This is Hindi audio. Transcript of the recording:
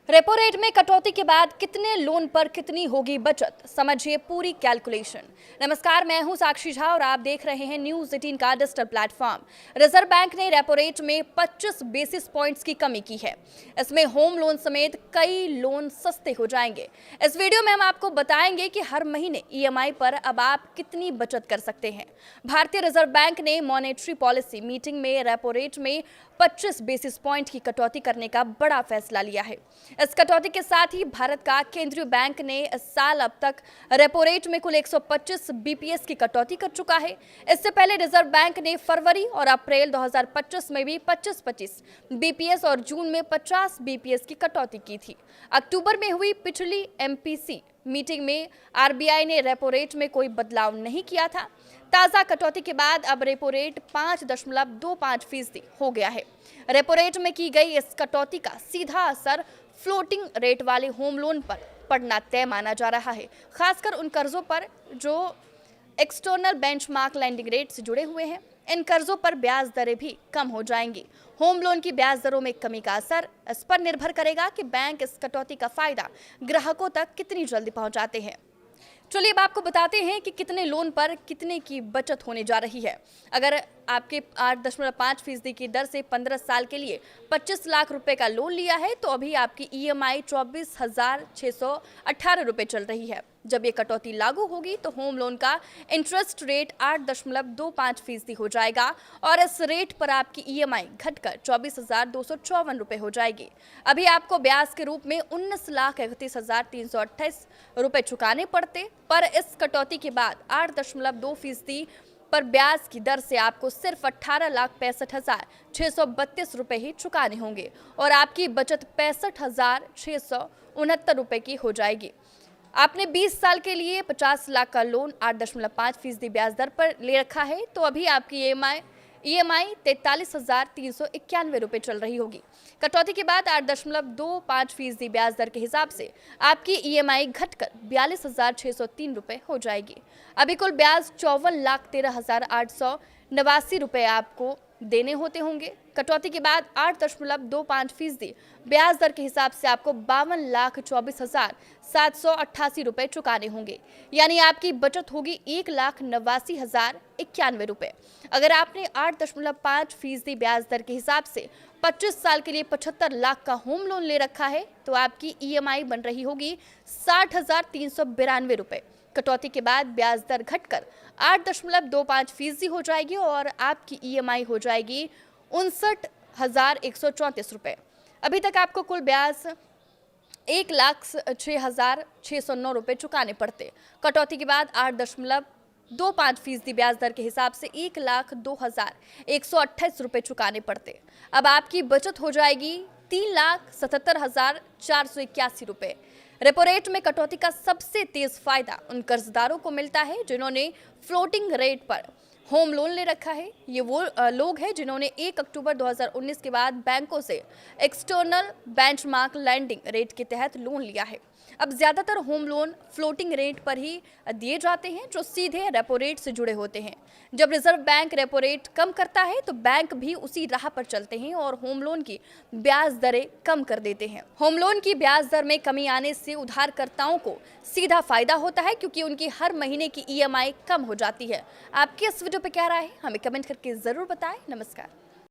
रेपो रेट में कटौती के बाद कितने लोन पर कितनी होगी बचत, समझिए पूरी कैलकुलेशन। नमस्कार, मैं हूं साक्षी झा और आप देख रहे हैं न्यूज 18 का डिजिटल प्लेटफॉर्म। रिजर्व बैंक ने रेपो रेट में 25 बेसिस पॉइंट्स की कमी की है। इसमें होम लोन समेत कई लोन सस्ते हो जाएंगे। इस वीडियो में हम आपको बताएंगे कि हर महीने ईएमआई पर अब आप कितनी बचत कर सकते हैं। भारतीय रिजर्व बैंक ने मॉनेटरी पॉलिसी मीटिंग में रेपो रेट में 25 बेसिस पॉइंट की कटौती करने का बड़ा फैसला लिया है। इस कटौती के साथ ही भारत का केंद्रीय बैंक ने इस साल अब तक रेपो रेट में कुल 125 बीपीएस की कटौती कर चुका है। इससे पहले रिजर्व बैंक ने फरवरी और अप्रैल 2025 में भी 25-25 बीपीएस और जून में 50 बीपीएस की कटौती की थी। अक्टूबर में हुई पिछली एमपीसी मीटिंग में आरबीआई ने रेपो रेट में कोई बदलाव नहीं किया था। ताजा कटौती के बाद अब रेपो रेट 5.25% हो गया है। रेपो रेट में की गई इस कटौती का सीधा असर फ्लोटिंग रेट वाले होम लोन पर पड़ना तय माना जा रहा है, खासकर उन कर्जों पर जो एक्सटर्नल बेंचमार्क लैंडिंग रेट से जुड़े हुए हैं। इन कर्जों पर ब्याज दरें भी कम हो जाएंगी। होम लोन की ब्याज दरों में कमी का असर इस पर निर्भर करेगा कि बैंक इस कटौती का फायदा ग्राहकों तक कितनी जल्दी पहुंचाते हैं। चलिए अब आपको बताते हैं कि कितने लोन पर कितने की बचत होने जा रही है। अगर आपके 8.5% की दर से 15 साल के लिए 25 लाख रुपए का लोन लिया है तो अभी आपकी ईएमआई 24,618 रुपए चल रही है। जब ये कटौती लागू होगी तो होम लोन का इंटरेस्ट रेट 8.25% हो जाएगा और इस रेट पर आपकी ईएमआई घटकर 24,254 रुपए हो जाएगी। अभी आपको ब्याज के रूप में 19,31,328 रुपए चुकाने पड़ते, पर इस कटौती के बाद 8.2% पर ब्याज की दर से आपको सिर्फ 18,65,632 रुपए ही चुकाने होंगे और आपकी बचत 65,669 रुपए की हो जाएगी। आपने 20 साल के लिए 50 लाख का लोन 8.5% ब्याज दर पर ले रखा है तो अभी आपकी ईएमआई 43,391 रुपए चल रही होगी। कटौती के बाद 8.25% ब्याज दर के हिसाब से आपकी ईएमआई घटकर 42,603 रुपए हो जाएगी। अभी कुल ब्याज 54,13,889 रुपए आपको देने होते होंगे। कटौती के बाद 8.25% ब्याज दर के हिसाब से आपको 52,24,788 रुपए चुकाने होंगे, यानी आपकी बचत होगी 1,89,091 रुपए। अगर आपने 8.5% ब्याज दर के हिसाब से 25 साल के लिए 75 लाख का होम लोन ले रखा है तो आपकी ईएमआई बन रही होगी 60,392 रुपए। कटौती के बाद ब्याज दर घटकर 8.25% हो जाएगी और आपकी ईएमआई हो जाएगी 59,134 रुपए। अभी तक आपको कुल ब्याज 1,06,609 रुपए चुकाने पड़ते। कटौती के बाद 8.25% ब्याज दर के हिसाब से 1,02,128 रुपए चुकाने पड़ते। अब आपकी बचत हो जाएगी 3,77,481 रुपए। रेपो रेट में कटौती का सबसे तेज फायदा उन कर्जदारों को मिलता है जिन्होंने फ्लोटिंग रेट पर होम लोन ले रखा है। ये वो लोग हैं जिन्होंने 1 अक्टूबर 2019 के बाद बैंकों से एक्सटर्नल बेंचमार्क लैंडिंग रेट के तहत लोन लिया है। अब ज्यादातर होम लोन फ्लोटिंग रेट पर ही दिए जाते हैं जो सीधे रेपो रेट से जुड़े होते हैं। जब रिजर्व बैंक रेपो रेट कम करता है तो बैंक भी उसी राह पर चलते हैं और होम लोन की ब्याज दरें कम कर देते हैं। होम लोन की ब्याज दर में कमी आने से उधारकर्ताओं को सीधा फायदा होता है क्योंकि उनकी हर महीने की ईएमआई कम हो जाती है। आपकी इस वीडियो पे क्या राय है, हमें कमेंट करके जरूर बताएं। नमस्कार।